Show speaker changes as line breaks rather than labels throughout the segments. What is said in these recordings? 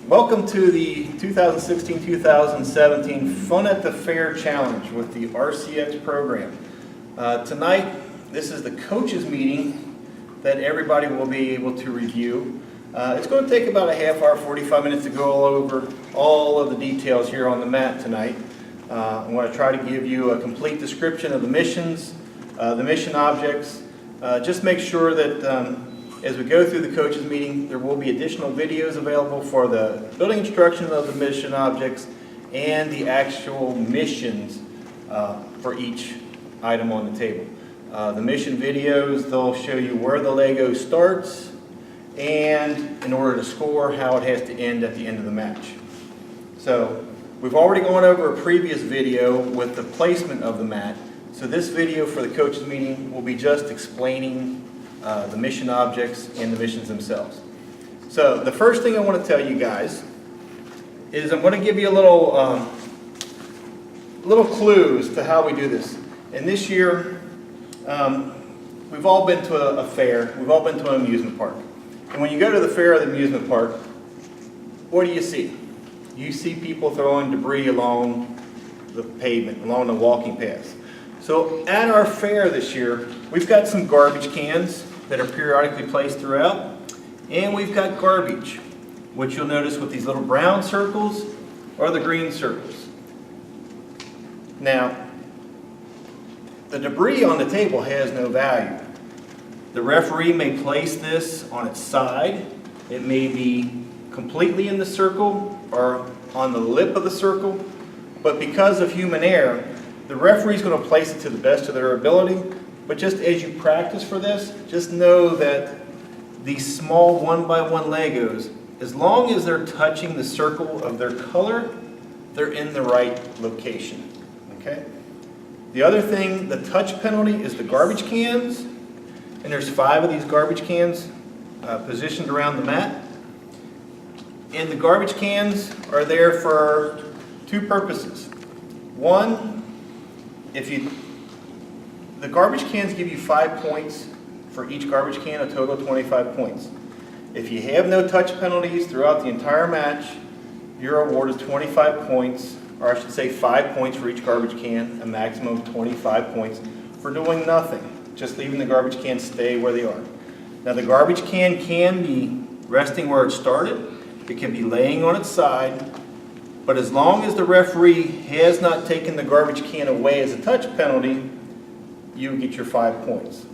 Welcome to the 2016-2017 Fun at the Fair Challenge with the RCX program. Tonight, this is the coaches meeting that everybody will be able to review. It's going to take about a half hour, 45 minutes to go all over all of the details here on the mat tonight. I'm going to try to give you a complete description of the missions, the mission objects. Just make sure that as we go through the coaches meeting, there will be additional videos available for the building instruction of the mission objects and the actual missions for each item on the table. The mission videos, they'll show you where the Lego starts and in order to score, how it has to end at the end of the match. So we've already gone over a previous video with the placement of the mat. So this video for the coaches meeting will be just explaining the mission objects and the missions themselves. So the first thing I want to tell you guys is I'm going to give you a little clues to how we do this. And this year, we've all been to a fair, we've all been to an amusement park. And when you go to the fair or the amusement park, what do you see? You see people throwing debris along the pavement, along the walking paths. So at our fair this year, we've got some garbage cans that are periodically placed throughout, and we've got garbage, which you'll notice with these little brown circles or the green circles. Now, the debris on the table has no value. The referee may place this on its side. It may be completely in the circle or on the lip of the circle, but because of human error, the referee is going to place it to the best of their ability. But just as you practice for this, just know that these small one-by-one Legos, as long as they're touching the circle of their color, they're in the right location. Okay? The other thing, the touch penalty, is the garbage cans. And there's 5 of these garbage cans positioned around the mat. And the garbage cans are there for 2 purposes. One, the garbage cans give you 5 points for each garbage can, a total of 25 points. If you have no touch penalties throughout the entire match, your award is 25 points, or I should say 5 points for each garbage can, a maximum of 25 points for doing nothing, just leaving the garbage can stay where they are. Now the garbage can be resting where it started, it can be laying on its side, but as long as the referee has not taken the garbage can away as a touch penalty, you get your 5 points.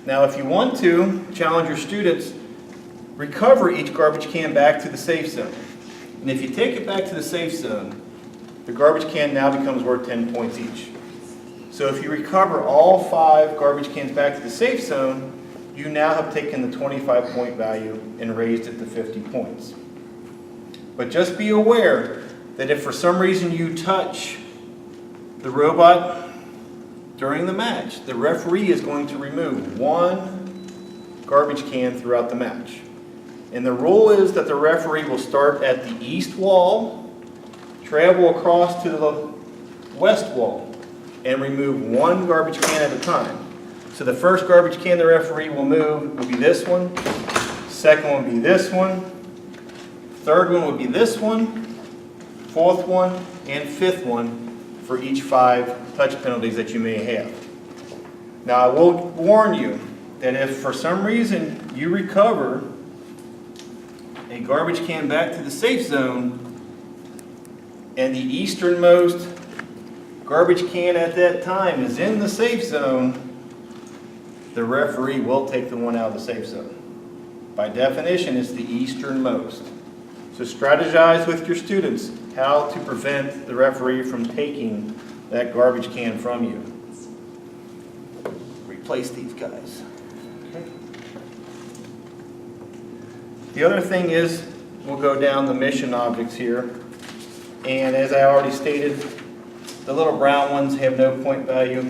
Now if you want to challenge your students, recover each garbage can back to the safe zone. And if you take it back to the safe zone, the garbage can now becomes worth 10 points each. So if you recover all 5 garbage cans back to the safe zone, you now have taken the 25 point value and raised it to 50 points. But just be aware that if for some reason you touch the robot during the match, the referee is going to remove 1 garbage can throughout the match. And the rule is that the referee will start at the east wall, travel across to the west wall, and remove 1 garbage can at a time. So the first garbage can the referee will move will be this one, second one will be this one, third one will be this one, fourth one, and fifth one for each 5 touch penalties that you may have. Now I will warn you that if for some reason you recover a garbage can back to the safe zone and the easternmost garbage can at that time is in the safe zone, the referee will take the one out of the safe zone. By definition, it's the easternmost. So strategize with your students how to prevent the referee from taking that garbage can from you. Replace these guys. Okay. The other thing is, we'll go down the mission objects here. And as I already stated, the little brown ones have no point value,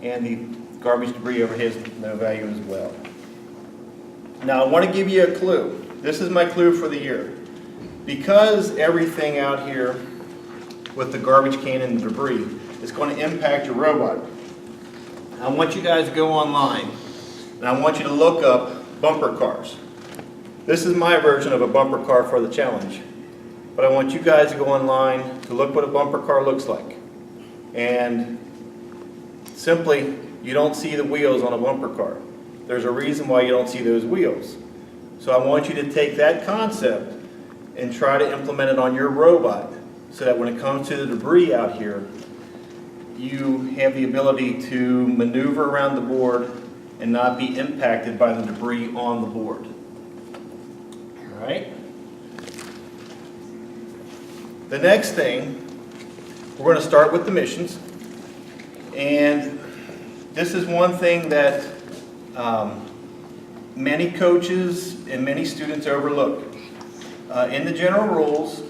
and the garbage debris over here has no value as well. Now I want to give you a clue. This is my clue for the year. Because everything out here with the garbage can and the debris is going to impact your robot, I want you guys to go online and I want you to look up bumper cars. This is my version of a bumper car for the challenge. But I want you guys to go online to look what a bumper car looks like. And simply, you don't see the wheels on a bumper car. There's a reason why you don't see those wheels. So I want you to take that concept and try to implement it on your robot so that when it comes to the debris out here, you have the ability to maneuver around the board and not be impacted by the debris on the board. All right? The next thing, we're going to start with the missions. And this is one thing that many coaches and many students overlook. In the general rules,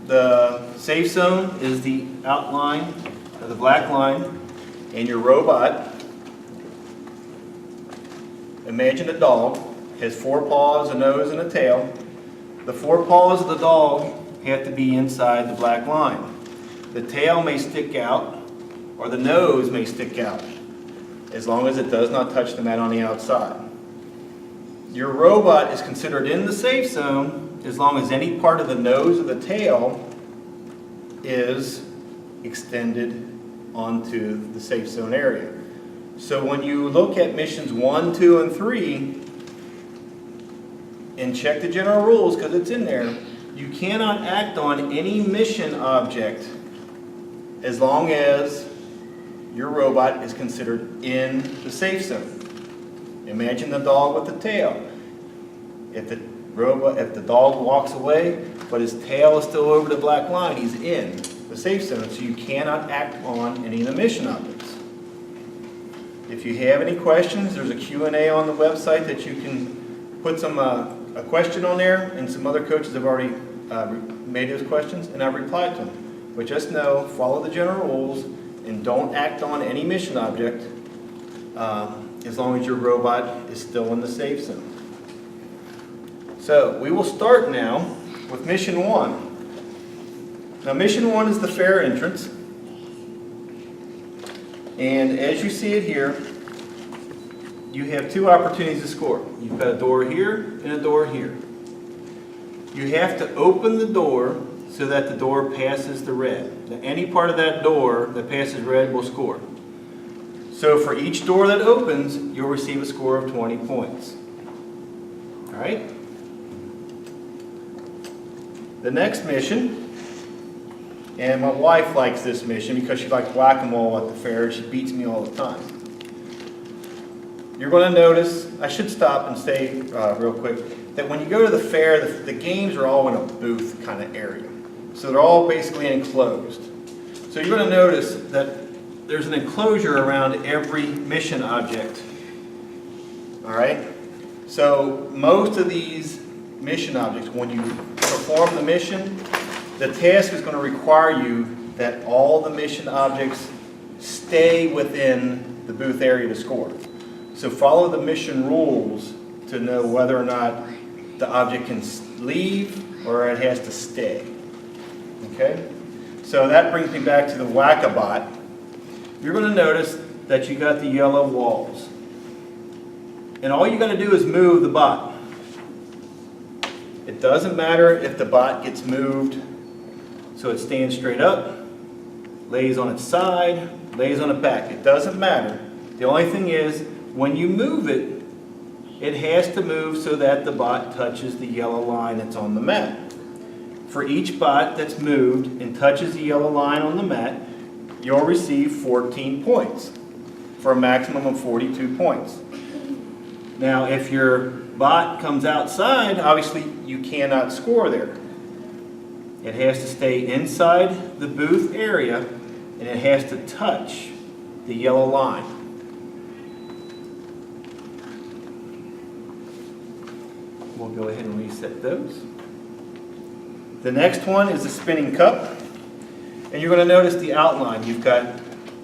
the safe zone is the outline of the black line, and your robot, imagine a dog, has 4 paws, a nose, and a tail. The 4 paws of the dog have to be inside the black line. The tail may stick out, or the nose may stick out, as long as it does not touch the mat on the outside. Your robot is considered in the safe zone as long as any part of the nose or the tail is extended onto the safe zone area. So when you look at missions 1, 2, and 3, and check the general rules because it's in there, you cannot act on any mission object as long as your robot is considered in the safe zone. Imagine the dog with the tail. If the dog walks away, but his tail is still over the black line, he's in the safe zone, so you cannot act on any of the mission objects. If you have any questions, there's a Q&A on the website that you can put some a question on there, and some other coaches have already made those questions, and I've replied to them. But just know, follow the general rules, and don't act on any mission object as long as your robot is still in the safe zone. So we will start now with mission 1. Now mission 1 is the fair entrance. And as you see it here, you have 2 opportunities to score. You've got a door here and a door here. You have to open the door so that the door passes the red. Now, any part of that door that passes red will score. So for each door that opens, you'll receive a score of 20 points. All right? The next mission, and my wife likes this mission because she likes whack-a-mole at the fair. She beats me all the time. You're going to notice, I should stop and say real quick, that when you go to the fair, the games are all in a booth kind of area. So they're all basically enclosed. So you're going to notice that there's an enclosure around every mission object. All right? So most of these mission objects, when you perform the mission, the task is going to require you that all the mission objects stay within the booth area to score. So follow the mission rules to know whether or not the object can leave or it has to stay. Okay? So that brings me back to the Whack-A-Bot. You're going to notice that you got the yellow walls. And all you got to do is move the bot. It doesn't matter if the bot gets moved so it stands straight up, lays on its side, lays on its back. It doesn't matter. The only thing is, when you move it, it has to move so that the bot touches the yellow line that's on the mat. For each bot that's moved and touches the yellow line on the mat, you'll receive 14 points for a maximum of 42 points. Now, if your bot comes outside, obviously you cannot score there. It has to stay inside the booth area, and it has to touch the yellow line. We'll go ahead and reset those. The next one is the spinning cup. And you're going to notice the outline. You've got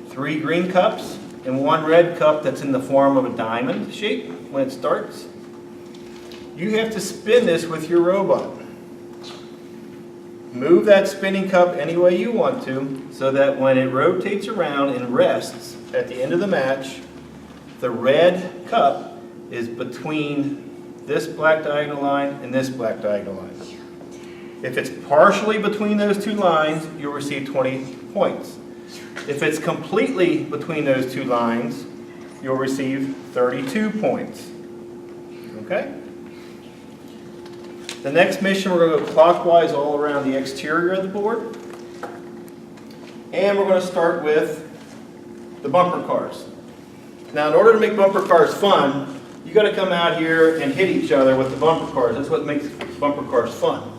3 green cups and 1 red cup that's in the form of a diamond shape when it starts. You have to spin this with your robot. Move that spinning cup any way you want to so that when it rotates around and rests at the end of the match, the red cup is between this black diagonal line, and this black diagonal line. If it's partially between those two lines, you'll receive 20 points. If it's completely between those two lines, you'll receive 32 points. Okay? The next mission, we're going to go clockwise all around the exterior of the board. And we're going to start with the bumper cars. Now, in order to make bumper cars fun, you got to come out here and hit each other with the bumper cars. That's what makes bumper cars fun.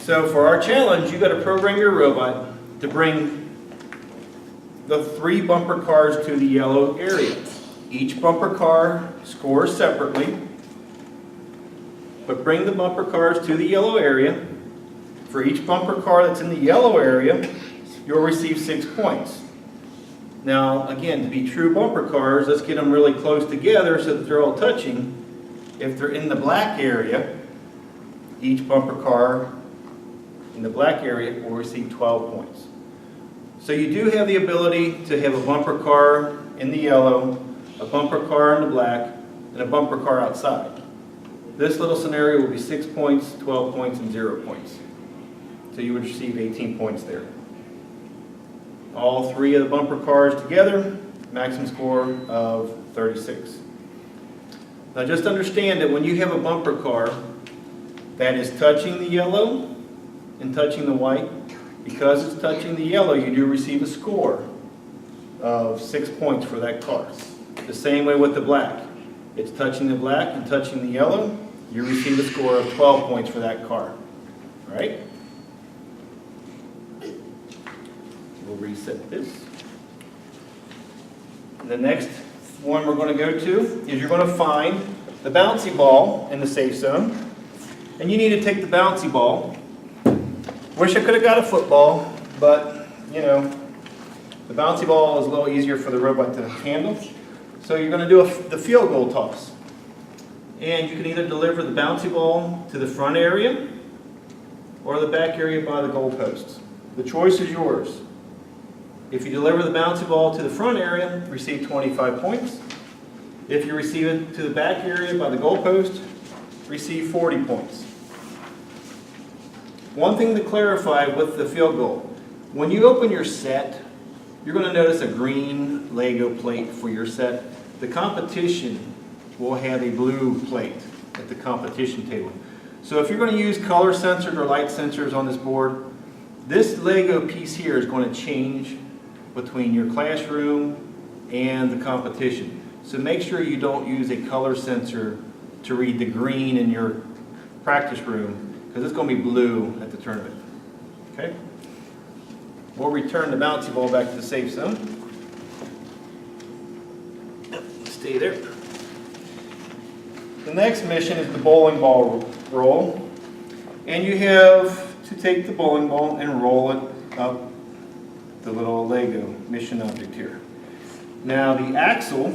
So for our challenge, you got to program your robot to bring the 3 bumper cars to the yellow area. Each bumper car scores separately, but bring the bumper cars to the yellow area. For each bumper car that's in the yellow area, you'll receive 6 points. Now, again, to be true bumper cars, let's get them really close together so that they're all touching. If they're in the black area, each bumper car in the black area will receive 12 points. So you do have the ability to have a bumper car in the yellow, a bumper car in the black, and a bumper car outside. This little scenario will be 6 points, 12 points, and 0 points. So you would receive 18 points there. All 3 of the bumper cars together, maximum score of 36. Now just understand that when you have a bumper car that is touching the yellow and touching the white, because it's touching the yellow, you do receive a score of 6 points for that car. The same way with the black. It's touching the black and touching the yellow, you receive a score of 12 points for that car. All right? We'll reset this. The next one we're going to go to is you're going to find the bouncy ball in the safe zone. And you need to take the bouncy ball. Wish I could have got a football, but, you know, the bouncy ball is a little easier for the robot to handle. So you're going to do the field goal toss. And you can either deliver the bouncy ball to the front area or the back area by the goal posts. The choice is yours. If you deliver the bouncy ball to the front area, receive 25 points. If you receive it to the back area by the goal post, receive 40 points. One thing to clarify with the field goal. When you open your set, you're going to notice a green Lego plate for your set. The competition will have a blue plate at the competition table. So if you're going to use color sensors or light sensors on this board, this Lego piece here is going to change between your classroom and the competition. So make sure you don't use a color sensor to read the green in your practice room, because it's going to be blue at the tournament. Okay? We'll return the bouncy ball back to the safe zone. Stay there. The next mission is the bowling ball roll. And you have to take the bowling ball and roll it up the little Lego mission object here. Now the axle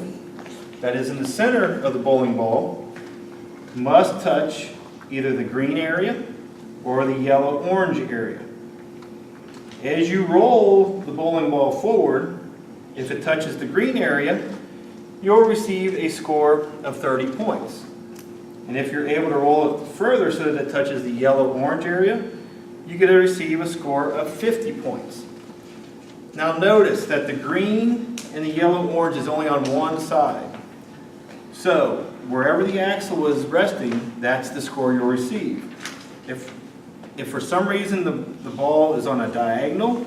that is in the center of the bowling ball must touch either the green area or the yellow-orange area. As you roll the bowling ball forward, if it touches the green area, you'll receive a score of 30 points. And if you're able to roll it further so that it touches the yellow-orange area, you get to receive a score of 50 points. Now notice that the green and the yellow-orange is only on one side. So wherever the axle is resting, that's the score you'll receive. If for some reason the ball is on a diagonal,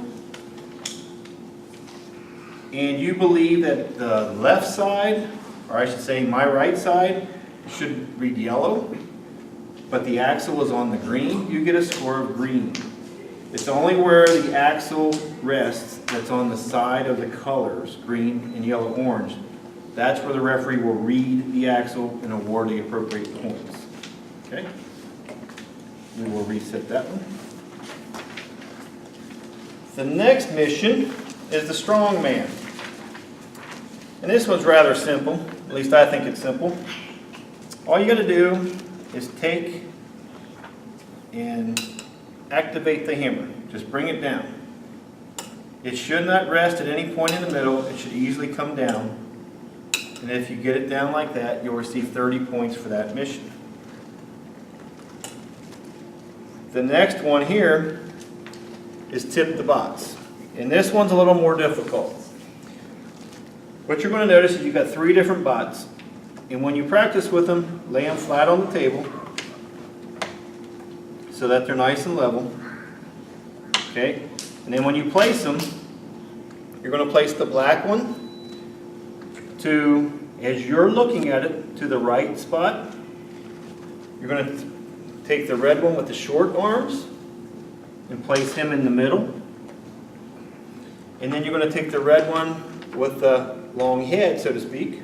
and you believe that the left side, or I should say my right side, should read yellow, but the axle is on the green, you get a score of green. It's only where the axle rests that's on the side of the colors, green and yellow, orange. That's where the referee will read the axle and award the appropriate points. Okay? We will reset that one. The next mission is the Strongman. And this one's rather simple. At least I think it's simple. All you got to do is take and activate the hammer. Just bring it down. It should not rest at any point in the middle. It should easily come down. And if you get it down like that, you'll receive 30 points for that mission. The next one here is tip the bots. And this one's a little more difficult. What you're going to notice is you've got 3 different bots. And when you practice with them, lay them flat on the table so that they're nice and level. Okay? And then when you place them, you're going to place the black one to, as you're looking at it, to the right spot. You're going to take the red one with the short arms and place him in the middle. And then you're going to take the red one with the long head, so to speak,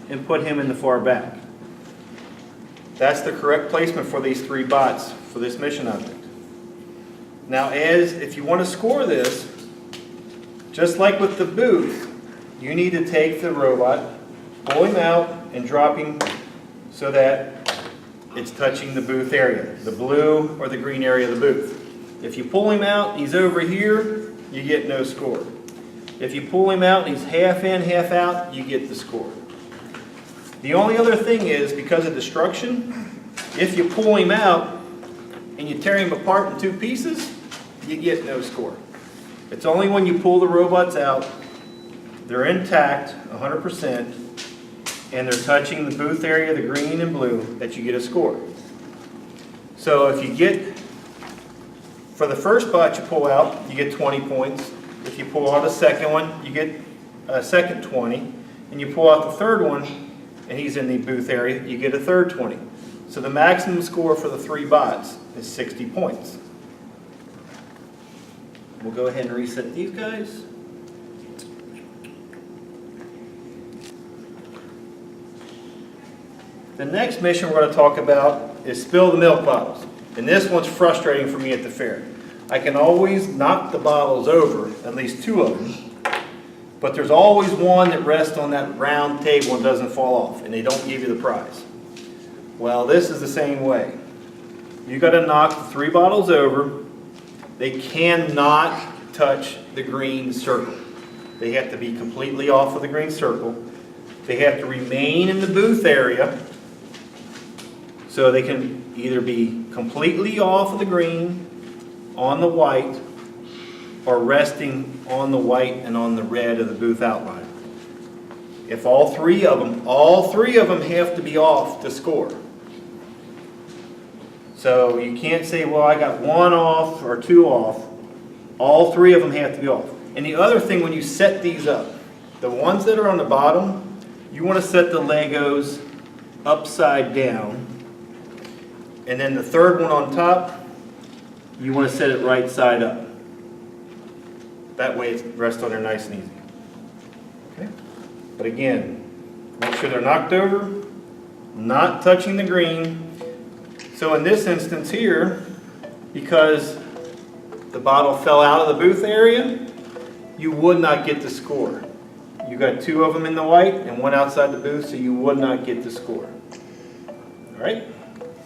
and put him in the far back. That's the correct placement for these 3 bots for this mission object. Now, if you want to score this, just like with the booth, you need to take the robot, pull him out, and drop him so that it's touching the booth area, the blue or the green area of the booth. If you pull him out, he's over here, you get no score. If you pull him out and he's half in, half out, you get the score. The only other thing is, because of destruction, if you pull him out and you tear him apart in 2 pieces, you get no score. It's only when you pull the robots out, they're intact, 100%, and they're touching the booth area, the green and blue, that you get a score. So if you get, for the first bot you pull out, you get 20 points. If you pull out a second one, you get a second 20. And you pull out the third one, and he's in the booth area, you get a third 20. So the maximum score for the 3 bots is 60 points. We'll go ahead and reset these guys. The next mission we're going to talk about is spill the milk bottles. And this one's frustrating for me at the fair. I can always knock the bottles over, at least 2 of them, but there's always one that rests on that round table and doesn't fall off, and they don't give you the prize. Well, this is the same way. You got to knock the 3 bottles over. They cannot touch the green circle. They have to be completely off of the green circle. They have to remain in the booth area, so they can either be completely off of the green, on the white, or resting on the white and on the red of the booth outline. If all three of them have to be off to score. So you can't say, well, I got 1 off or 2 off. All 3 of them have to be off. And the other thing, when you set these up, the ones that are on the bottom, you want to set the Legos upside down. And then the third one on top, you want to set it right side up. That way it rests on there nice and easy. Okay? But again, make sure they're knocked over, not touching the green. So in this instance here, because the bottle fell out of the booth area, you would not get the score. You got 2 of them in the white and 1 outside the booth, so you would not get the score. All right?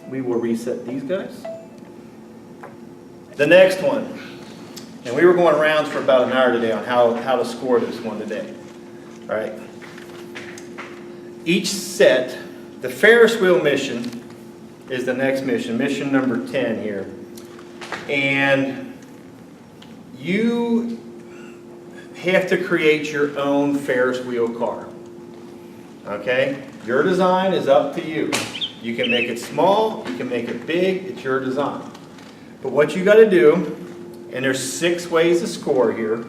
We will reset these guys. The next one, and we were going rounds for about an hour today on how to score this one today. All right. Each set, the Ferris wheel mission is the next mission, mission number 10 here. And you have to create your own Ferris wheel car. Okay? Your design is up to you. You can make it small, you can make it big, it's your design. But what you got to do, and there's 6 ways to score here,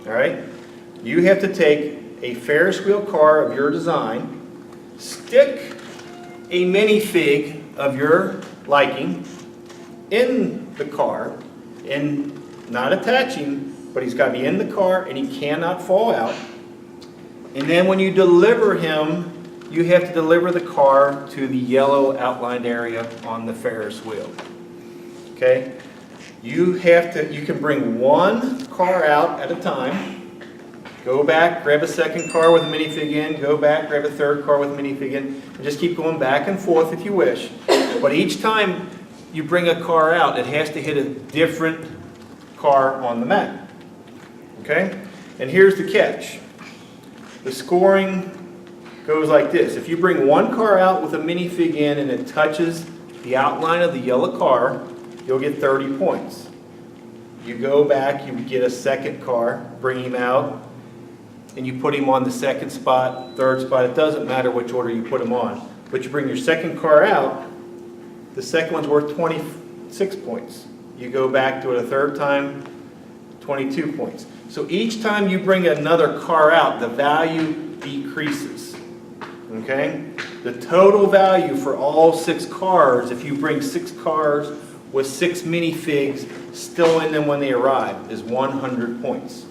all right? You have to take a Ferris wheel car of your design, stick a minifig of your liking in the car, and not attach him, but he's got to be in the car and he cannot fall out. And then when you deliver him, you have to deliver the car to the yellow outlined area on the Ferris wheel. Okay? You can bring 1 car out at a time, go back, grab a second car with a minifig in, go back, grab a third car with a minifig in, and just keep going back and forth if you wish. But each time you bring a car out, it has to hit a different car on the mat. Okay? And here's the catch. the scoring goes like this. If you bring one car out with a minifig in and it touches the outline of the yellow car, you'll get 30 points. You go back, you get a second car, bring him out, and you put him on the second spot, third spot. It doesn't matter which order you put him on. But you bring your second car out, the second one's worth 26 points. You go back to it a third time, 22 points. So each time you bring another car out, the value decreases. Okay? The total value for all 6 cars, if you bring 6 cars with 6 minifigs still in them when they arrive, is 100 points.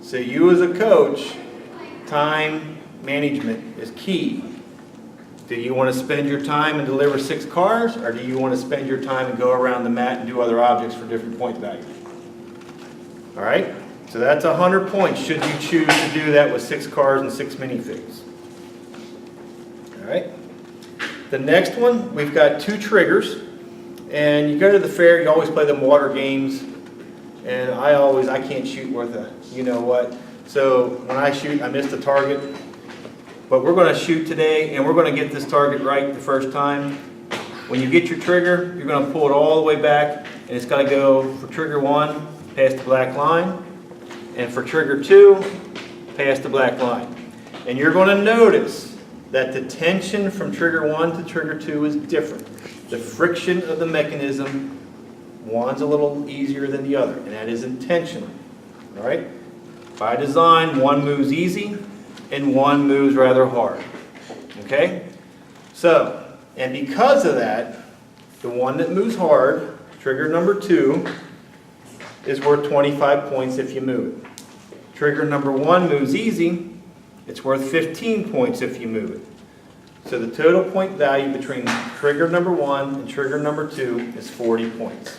So you as a coach, time management is key. Do you want to spend your time and deliver 6 cars, or do you want to spend your time and go around the mat and do other objects for different point values? All right? So that's 100 points should you choose to do that with 6 cars and 6 minifigs. All right? The next one, we've got 2 triggers. And you go to the fair, you always play them water games. And I can't shoot worth a you-know-what. So when I shoot, I miss the target. But we're going to shoot today, and we're going to get this target right the first time. When you get your trigger, you're going to pull it all the way back, and it's got to go for trigger 1, past the black line, and for trigger 2, past the black line. And you're going to notice that the tension from trigger 1 to trigger 2 is different. The friction of the mechanism, one's a little easier than the other, and that is intentional. All right? By design, one moves easy, and one moves rather hard. Okay? So, and because of that, the one that moves hard, trigger number 2, is worth 25 points if you move it. Trigger number 1 moves easy, it's worth 15 points if you move it. So the total point value between trigger number 1 and trigger number 2 is 40 points.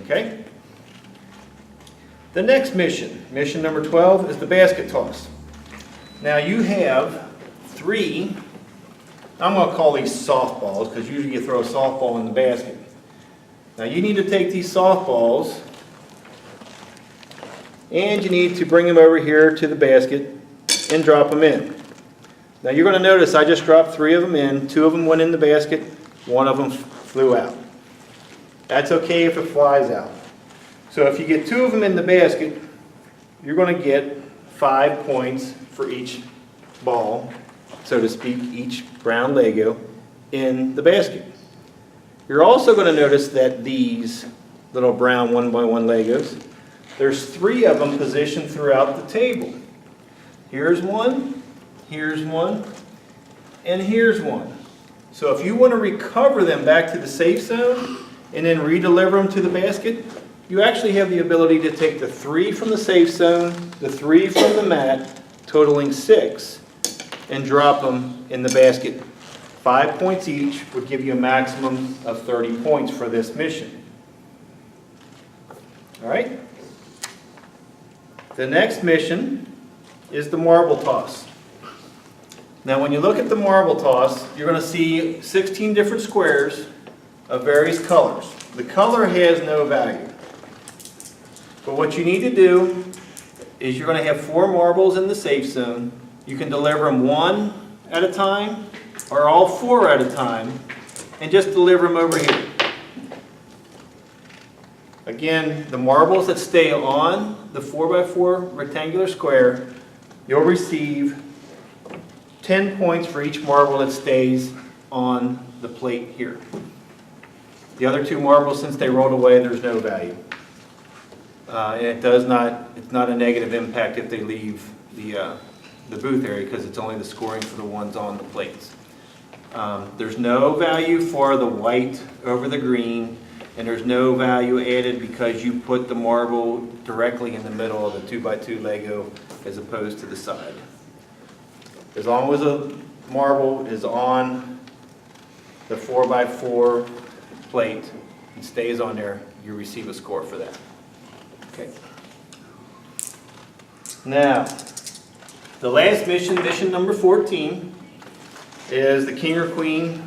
Okay? The next mission, mission number 12, is the basket toss. Now you have 3, I'm going to call these softballs because usually you throw a softball in the basket. Now you need to take these softballs and you need to bring them over here to the basket and drop them in. Now you're going to notice I just dropped 3 of them in, 2 of them went in the basket, 1 of them flew out. That's okay if it flies out. So if you get 2 of them in the basket, you're going to get 5 points for each ball, so to speak, each brown Lego in the basket. You're also going to notice that these little brown 1x1 Legos, there's 3 of them positioned throughout the table. Here's one, and here's one. So if you want to recover them back to the safe zone and then redeliver them to the basket, you actually have the ability to take the 3 from the safe zone, the 3 from the mat, totaling 6, and drop them in the basket. 5 points each would give you a maximum of 30 points for this mission. All right? The next mission is the marble toss. Now when you look at the marble toss, you're going to see 16 different squares of various colors. The color has no value. But what you need to do is you're going to have 4 marbles in the safe zone. You can deliver them 1 at a time or all 4 at a time and just deliver them over here. Again, the marbles that stay on the 4x4 rectangular square, you'll receive 10 points for each marble that stays on the plate here. The other 2 marbles, since they rolled away, there's no value. And it's not a negative impact if they leave the booth area because it's only the scoring for the ones on the plates. There's no value for the white over the green, and there's no value added because you put the marble directly in the middle of the 2x2 Lego as opposed to the side. As long as a marble is on the 4x4 plate and stays on there, you receive a score for that. Okay. Now, the last mission, mission number 14, is the king or queen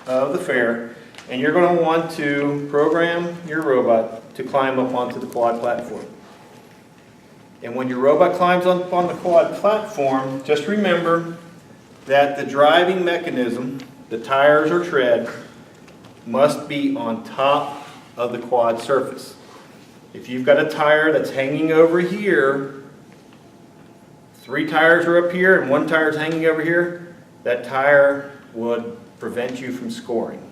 of the fair, and you're going to want to program your robot to climb up onto the quad platform. And when your robot climbs up on the quad platform, just remember that the driving mechanism, the tires or tread, must be on top of the quad surface. If you've got a tire that's hanging over here, 3 tires are up here and 1 tire is hanging over here, that tire would prevent you from scoring.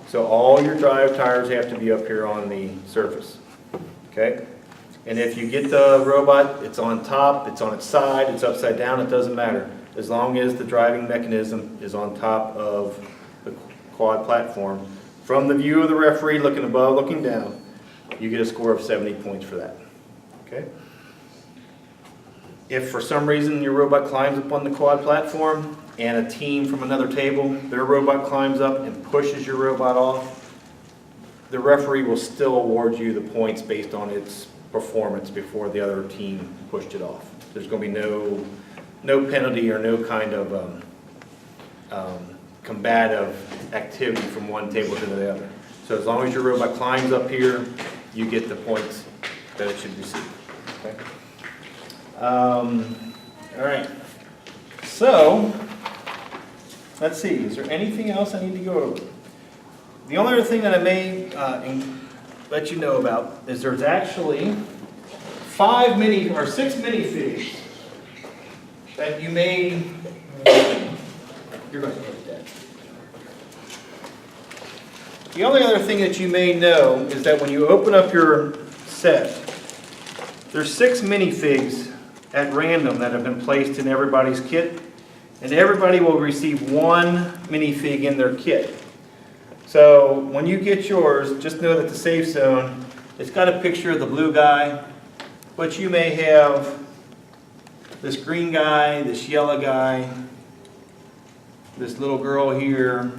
So all your drive tires have to be up here on the surface. Okay? And if you get the robot, it's on top, it's on its side, it's upside down, it doesn't matter. As long as the driving mechanism is on top of the quad platform. From the view of the referee, looking above, looking down, you get a score of 70 points for that. Okay? If for some reason your robot climbs up on the quad platform and a team from another table, their robot climbs up and pushes your robot off, the referee will still award you the points based on its performance before the other team pushed it off. There's going to be no penalty or no kind of combative activity from one table to the other. So as long as your robot climbs up here, you get the points that it should receive. Okay? All right. So let's see. Is there anything else I need to go over? The only other thing that I may let you know about is there's actually 6 minifigs that you may. You're going to get that. The only other thing that you may know is that when you open up your set, there's 6 minifigs at random that have been placed in everybody's kit, and everybody will receive 1 minifig in their kit. So when you get yours, just know that the safe zone, it's got a picture of the blue guy, but you may have this green guy, this yellow guy, this little girl here,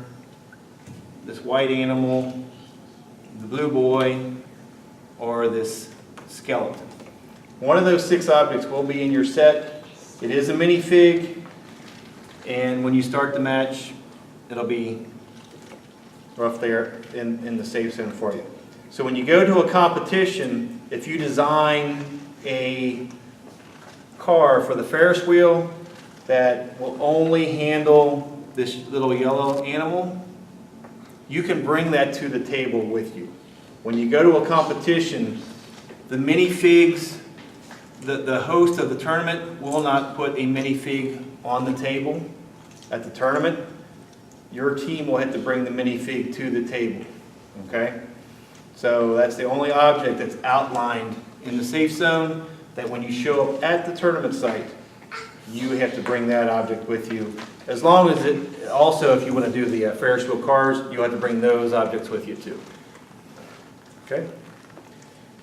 this white animal, the blue boy, or this skeleton. One of those 6 objects will be in your set. It is a minifig, and when you start the match, it'll be rough there in the safe zone for you. So when you go to a competition, if you design a car for the Ferris wheel that will only handle this little yellow animal, you can bring that to the table with you. When you go to a competition, the minifigs, the host of the tournament will not put a minifig on the table at the tournament. Your team will have to bring the minifig to the table. Okay? So that's the only object that's outlined in the safe zone that when you show up at the tournament site, you have to bring that object with you. As long as it, also if you want to do the Ferris wheel cars, you have to bring those objects with you too. Okay?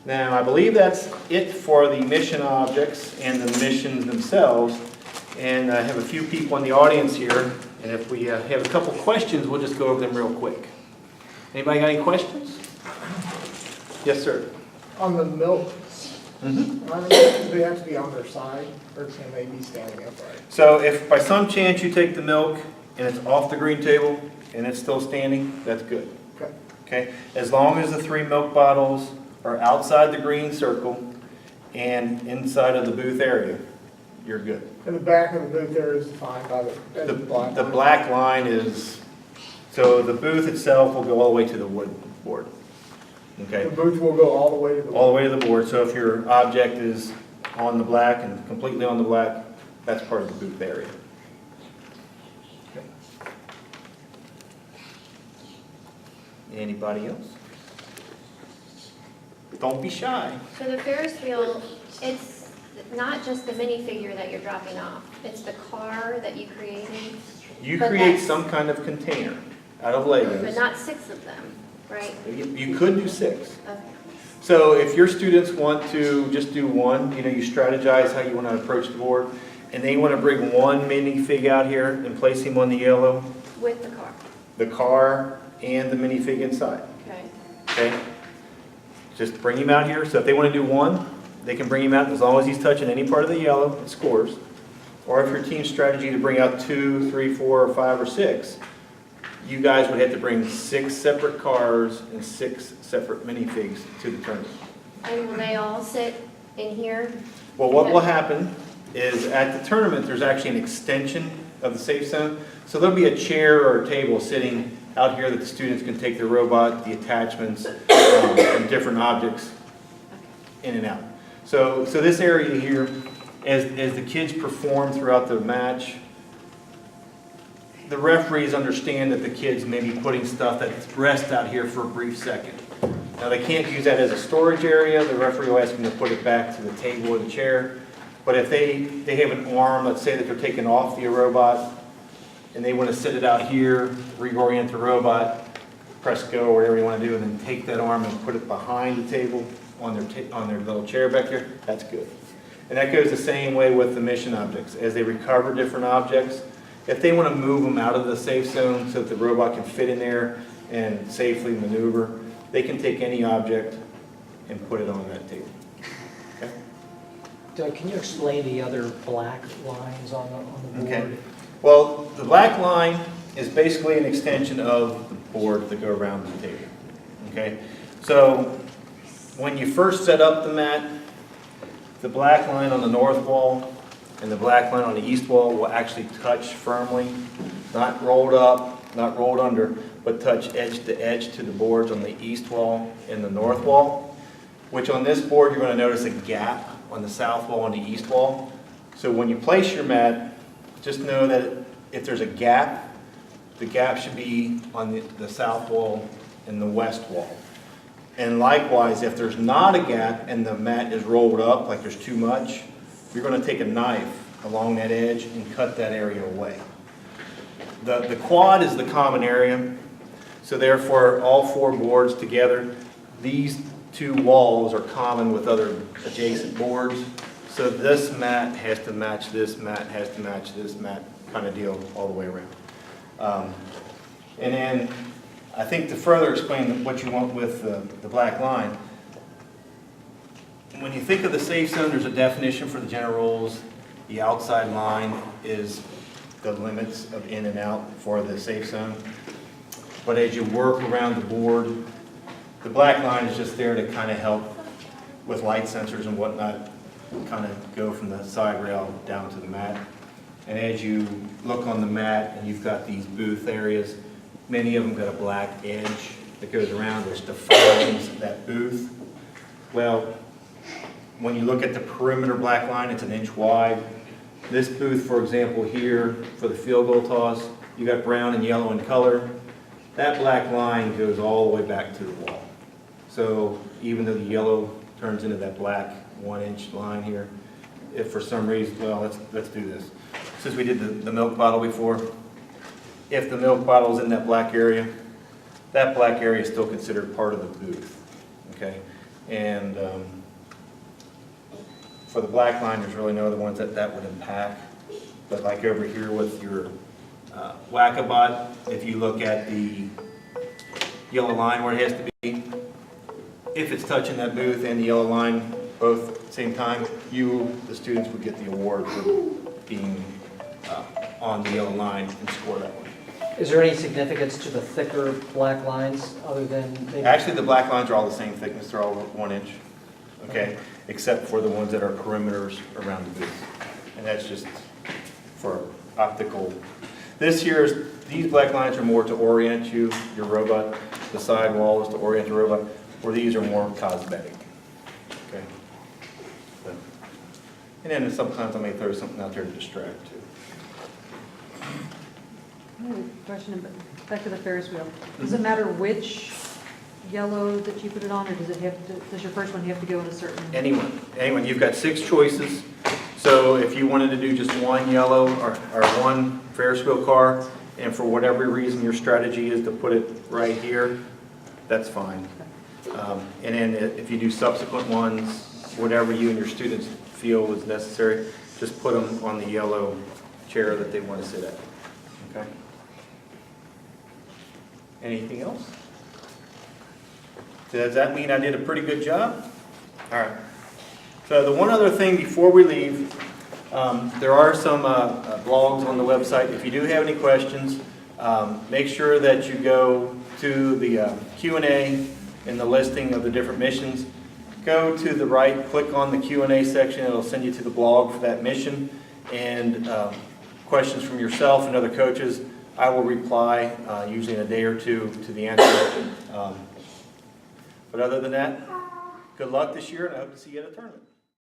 Now I believe that's it for the mission objects and the missions themselves. And I have a few people in the audience here, and if we have a couple questions, we'll just go over them real quick. Anybody got any questions? Yes, sir.
On the milk, do they have to be on their side, or can they be standing upright?
So if by some chance you take the milk and it's off the green table and it's still standing, that's good.
Okay.
Okay? As long as the 3 milk bottles are outside the green circle and inside of the booth area, you're good.
And the back of the booth there is defined by the black line?
Black line is, so the booth itself will go all the way to the wood board. Okay?
The booth will go all the way to the
All the way to the board. So if your object is on the black and completely on the black, that's part of the booth area. Okay. Anybody else? Don't be shy.
So the Ferris wheel, it's not just the minifigure that you're dropping off. It's the car that you created.
You
But
create
that's-
some kind of container out of Legos.
But not 6 of them, right?
You could do 6.
Okay.
So if your students want to just do 1, you strategize how you want to approach the board, and they want to bring 1 minifig out here and place him on the yellow,
With the car.
the car and the minifig inside.
Okay.
Okay? Just bring him out here. So if they want to do 1, they can bring him out as long as he's touching any part of the yellow, it scores. Or if your team's strategy to bring out 2, 3, 4, or 5, or 6, you guys would have to bring 6 separate cars and 6 separate minifigs to the tournament.
And will they all sit in here?
Well, what will happen is at the tournament, there's actually an extension of the safe zone. So there'll be a chair or a table sitting out here that the students can take their robot, the attachments, and different objects in and out. So this area here, as the kids perform throughout the match, the referees understand that the kids may be putting stuff that's rest out here for a brief second. Now they can't use that as a storage area. The referee will ask them to put it back to the table or the chair. But if they have an arm, let's say that they're taking off the robot, and they want to sit it out here, reorient the robot, press go, or whatever you want to do, and then take that arm and put it behind the table on their little chair back there, that's good. And that goes the same way with the mission objects. As they recover different objects, if they want to move them out of the safe zone so that the robot can fit in there and safely maneuver, they can take any object and put it on that table. Okay?
Doug, can you explain the other black lines on the board?
Okay. Well, the black line is basically an extension of the board that go around the table. Okay? So when you first set up the mat, the black line on the north wall and the black line on the east wall will actually touch firmly, not rolled up, not rolled under, but touch edge to the boards on the east wall and the north wall, which on this board you're going to notice a gap on the south wall and the east wall. So when you place your mat, just know that if there's a gap, the gap should be on the south wall and the west wall. And likewise, if there's not a gap and the mat is rolled up, like there's too much, you're going to take a knife along that edge and cut that area away. The quad is the common area, so therefore all four boards together, these two walls are common with other adjacent boards. So this mat has to match this mat, has to match this mat, kind of deal all the way around. And then I think to further explain what you want with the black line, when you think of the safe zone, there's a definition for the general rules. The outside line is the limits of in and out for the safe zone. But as you work around the board, the black line is just there to kind of help with light sensors and whatnot, kind of go from the side rail down to the mat. And as you look on the mat and you've got these booth areas, many of them got a black edge that goes around which defines that booth. Well, when you look at the perimeter black line, it's 1 inch wide. This booth, for example, here for the field goal toss, you got brown and yellow in color. That black line goes all the way back to the wall. So even though the yellow turns into that black 1 inch line here, if for some reason, well, let's do this. Since we did the milk bottle before, if the milk bottle is in that black area is still considered part of the booth, okay? And for the black line, there's really no other ones that would impact. But like over here with your Whack-A-Bot, if you look at the yellow line where it has to be, if it's touching that booth and the yellow line both at the same time, the students would get the award for being on the yellow line and score that one.
Is there any significance to the thicker black lines other than maybe?
Actually, the black lines are all the same thickness. They're all 1 inch, okay, except for the ones that are perimeters around the booth. And that's just for optical. These black lines are more to orient your robot. The side wall is to orient the robot, where these are more cosmetic, okay? And then sometimes I may throw something out there to distract too.
I have a question back to the Ferris wheel. Does it matter which yellow that you put it on, or does your first one have to go in a certain?
Anyone. You've got 6 choices. So if you wanted to do just one yellow or one Ferris wheel car, and for whatever reason your strategy is to put it right here, that's fine. And then if you do subsequent ones, whatever you and your students feel is necessary, just put them on the yellow chair that they want to sit at. Okay? Anything else? Does that mean I did a pretty good job? All right. So the one other thing before we leave, there are some blogs on the website. If you do have any questions, make sure that you go to the Q&A in the listing of the different missions. go to the right, click on the Q&A section, it'll send you to the blog for that mission, and questions from yourself and other coaches, I will reply usually in a day or two to the answer. But other than that, good luck this year, and I hope to see you at a tournament.